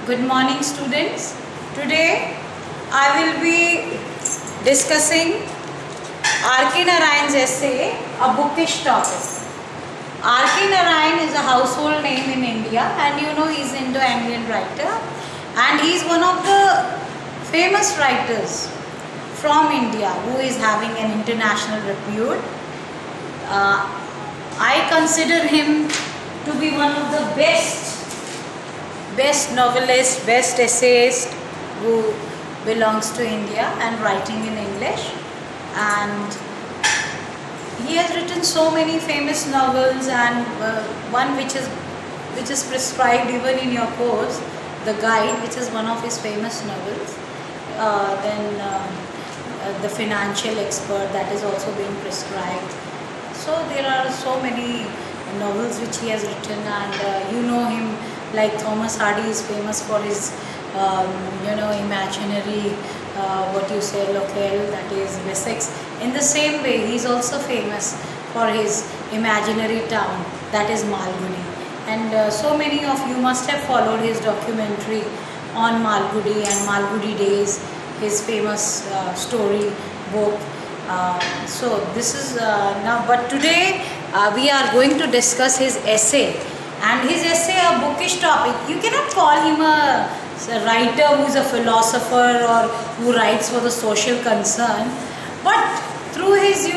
Good morning, students. Today I will be discussing R.K. Narayan's essay, A Bookish Topic. R.K. Narayan is a household name in India, and you know he is Indo-Anglian writer, and he is one of the famous writers from India who is having an international repute. I consider him to be one of the best novelist, best essayist who belongs to India and writing in English. And he has written so many famous novels, and one which is prescribed even in your course, The Guide, which is one of his famous novels. The Financial Expert, that is also being prescribed. So there are so many novels which he has written, and you know him, like Thomas Hardy is famous for his imaginary locale, that is Wessex. In the same way, he is also famous for his imaginary town, that is Malgudi. And so many of you must have followed his documentary on Malgudi and Malgudi Days, his famous story book. So this is now, but today we are going to discuss his essay, and his essay, A Bookish Topic. You cannot call him a writer who is a philosopher or who writes for the social concern, but through his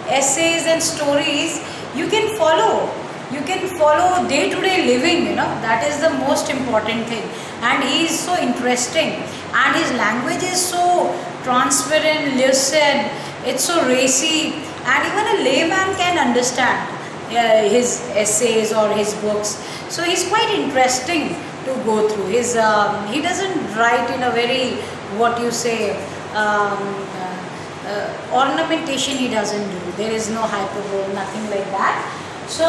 essays and stories, you can follow day-to-day living. That is the most important thing, and he is so interesting, and his language is so transparent, lucid, it's so racy, and even a layman can understand his essays or his books. So he's quite interesting to go through. He doesn't write in a very ornamentation. He doesn't do. There is no hyperbole, nothing like that. So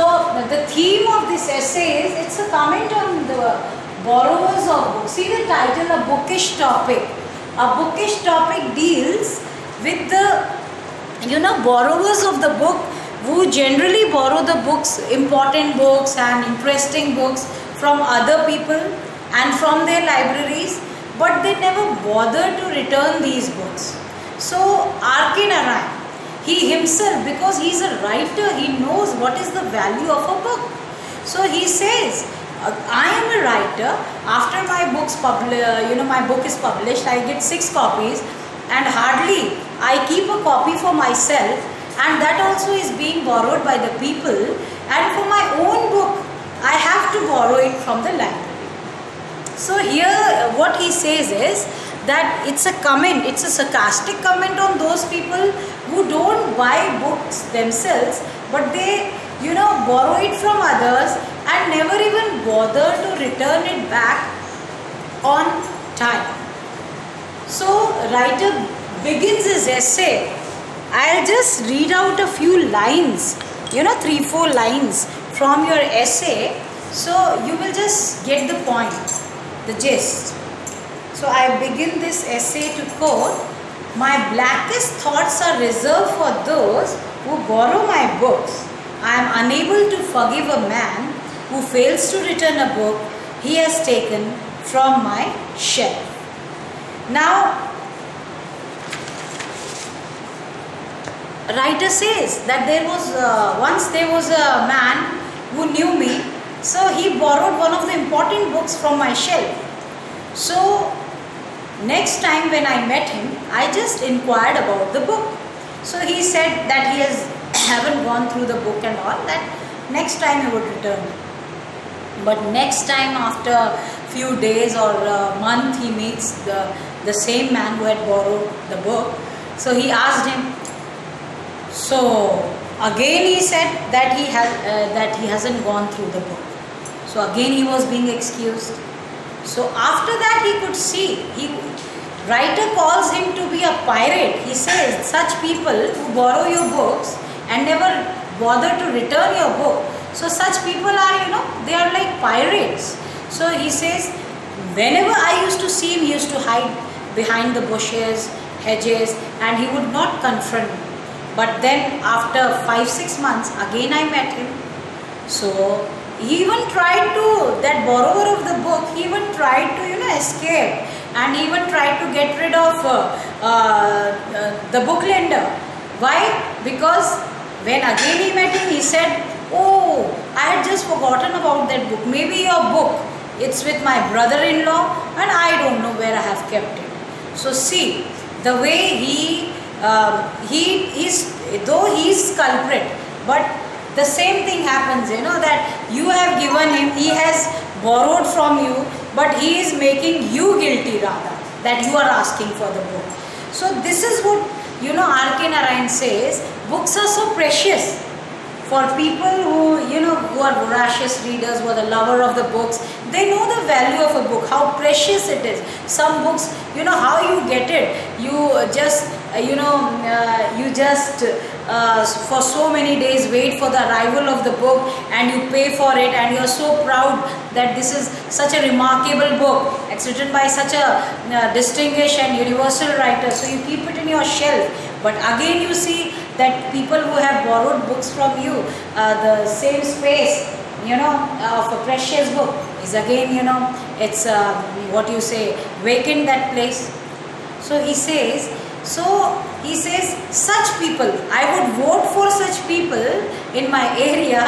the theme of this essay is, it's a comment on the borrowers of books. See the title, A Bookish Topic. A Bookish Topic deals with the borrowers of the book, who generally borrow the books, important books and interesting books from other people and from their libraries, but they never bother to return these books. So R.K. Narayan, he himself, because he is a writer, he knows what is the value of a book. So he says, I am a writer. After my my book is published, I get 6 copies, and hardly I keep a copy for myself, and that also is being borrowed by the people, and for my own book I have to borrow it from the library. So here what he says is that it's a comment, it's a sarcastic comment on those people who don't buy books themselves, but they borrow it from others and never even bother to return it back on time. So writer begins his essay. I'll just read out a few lines, 3-4 lines from your essay, so you will just get the point, the gist. So I begin this essay to quote, "My blackest thoughts are reserved for those who borrow my books. I am unable to forgive a man who fails to return a book he has taken from my shelf." Now, writer says that once there was a man who knew me, so he borrowed one of the important books from my shelf. So next time when I met him, I just inquired about the book. So he said that he haven't gone through the book and all, that next time he would return it. But next time, after a few days or a month, he meets the same man who had borrowed the book. So he asked him. So again he said that he hasn't gone through the book. So again he was being excused. So after that he could see, writer calls him to be a pirate. He says such people who borrow your books and never bother to return your book, so such people are, they are like pirates. So he says, whenever I used to see him, he used to hide behind the bushes, hedges, and he would not confront me. But then after 5-6 months, again I met him. So he even tried to, that borrower of the book, he even tried to, escaped and even tried to get rid of the book lender. Why? Because when again he met him, he said, "Oh, I had just forgotten about that book. Maybe your book, it's with my brother-in-law and I don't know where I have kept it." So see, the way he is, though he is culprit, but the same thing happens, that you have given him, he has borrowed from you, but he is making you guilty rather, that you are asking for the book. So this is what, R.K. Narayan says, books are so precious for people who are voracious readers, who are the lover of the books. They know the value of a book, how precious it is. Some books, how you get it. You just, for so many days wait for the arrival of the book and you pay for it and you're so proud that this is such a remarkable book. It's written by such a distinguished and universal writer. So you keep it in your shelf. But again you see that people who have borrowed books from you, the same space, of a precious book is again, it's vacant, that place. So he says, such people, I would vote for such people in my area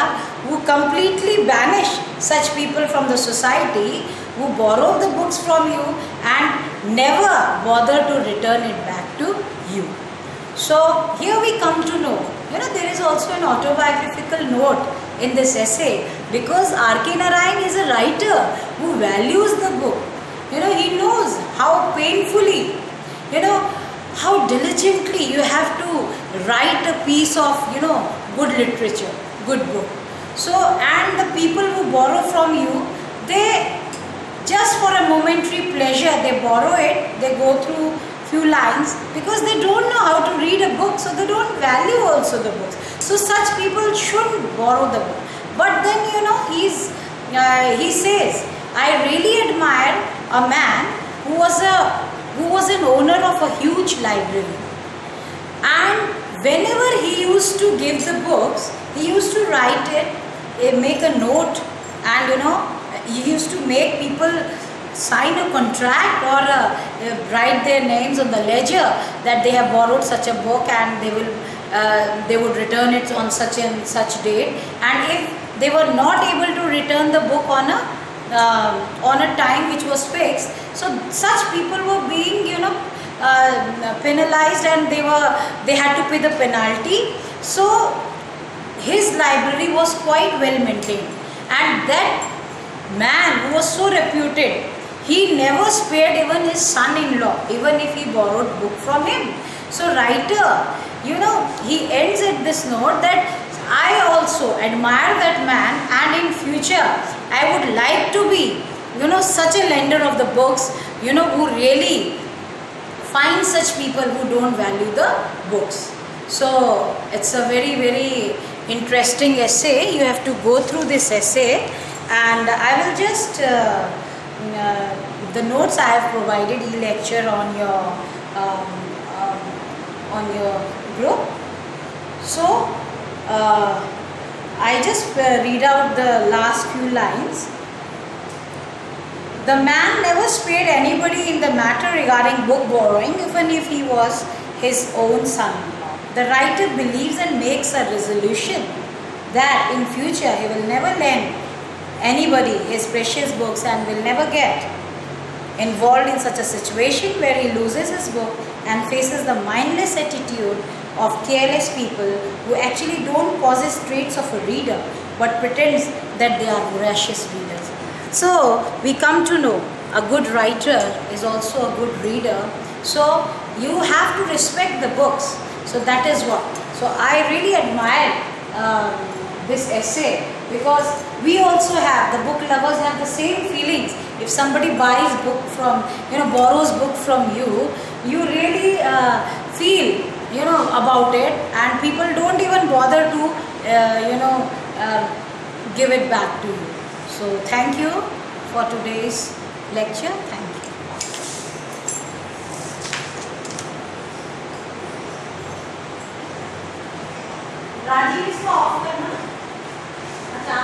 who completely banish such people from the society, who borrow the books from you and never bother to return it back to you. So here we come to know, there is also an autobiographical note in this essay, because R.K. Narayan is a writer who values the book. He knows how painfully, how diligently you have to write a piece of, good literature, good book. So, and the people who borrow from you, they just for a momentary pleasure, they borrow it, they go through few lines because they don't know how to read a book, so they don't value also the books. So such people shouldn't borrow the book. But then he says, I really admire a man who was an owner of a huge library, and whenever he used to give the books, he used to write it, make a note, and he used to make people sign a contract or write their names on the ledger that they have borrowed such a book and they would return it on such and such date. And if they were not able to return the book on a time which was fixed, so such people were being penalized, and they had to pay the penalty. So his library was quite well maintained, and that man who was so reputed, he never spared even his son-in-law, even if he borrowed book from him. So writer, he ends at this note that I also admire that man, and in future I would like to be, such a lender of the books, who really find such people who don't value the books. So it's a very, very interesting essay. You have to go through this essay, and I will just the notes I have provided, e-lecture on your group. So I just read out the last few lines. The man never spared anybody in the matter regarding book borrowing, even if he was his own son-in-law. The writer believes and makes a resolution that in future he will never lend anybody his precious books and will never get involved in such a situation where he loses his book and faces the mindless attitude of careless people who actually don't possess traits of a reader but pretends that they are voracious readers. So we come to know a good writer is also a good reader. So you have to respect the books. So that is what. So I really admire this essay, because we also have, the book lovers have the same feelings. If somebody buys book from, borrows book from you, you really feel, about it, and people don't even bother to, give it back to you. So thank you for today's lecture. Thank you. Rajiv इसको of करना, अच्छा